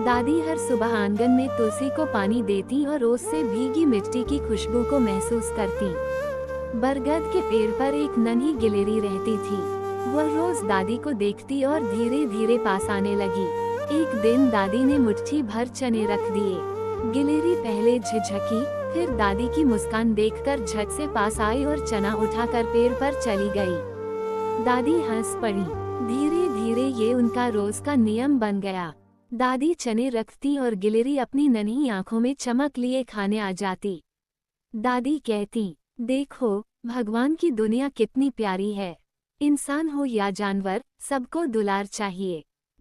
दादी हर सुबह आंगन में तुलसी को पानी देती और रोज से भीगी मिट्टी की खुशबू को महसूस करती। बरगद के पेड़ पर एक नन्ही गिलहरी रहती थी। वह रोज दादी को देखती और धीरे धीरे पास आने लगी। एक दिन दादी ने मुट्ठी भर चने रख दिए। गिलहरी पहले झिझकी, फिर दादी की मुस्कान देखकर झट से पास आई और चना उठाकर पेड़ पर चली गई। दादी हंस पड़ी। धीरे धीरे ये उनका रोज का नियम बन गया। दादी चने रखती और गिलहरी अपनी नन्ही आंखों में चमक लिए खाने आ जाती। दादी कहती, देखो भगवान की दुनिया कितनी प्यारी है। इंसान हो या जानवर, सबको दुलार चाहिए।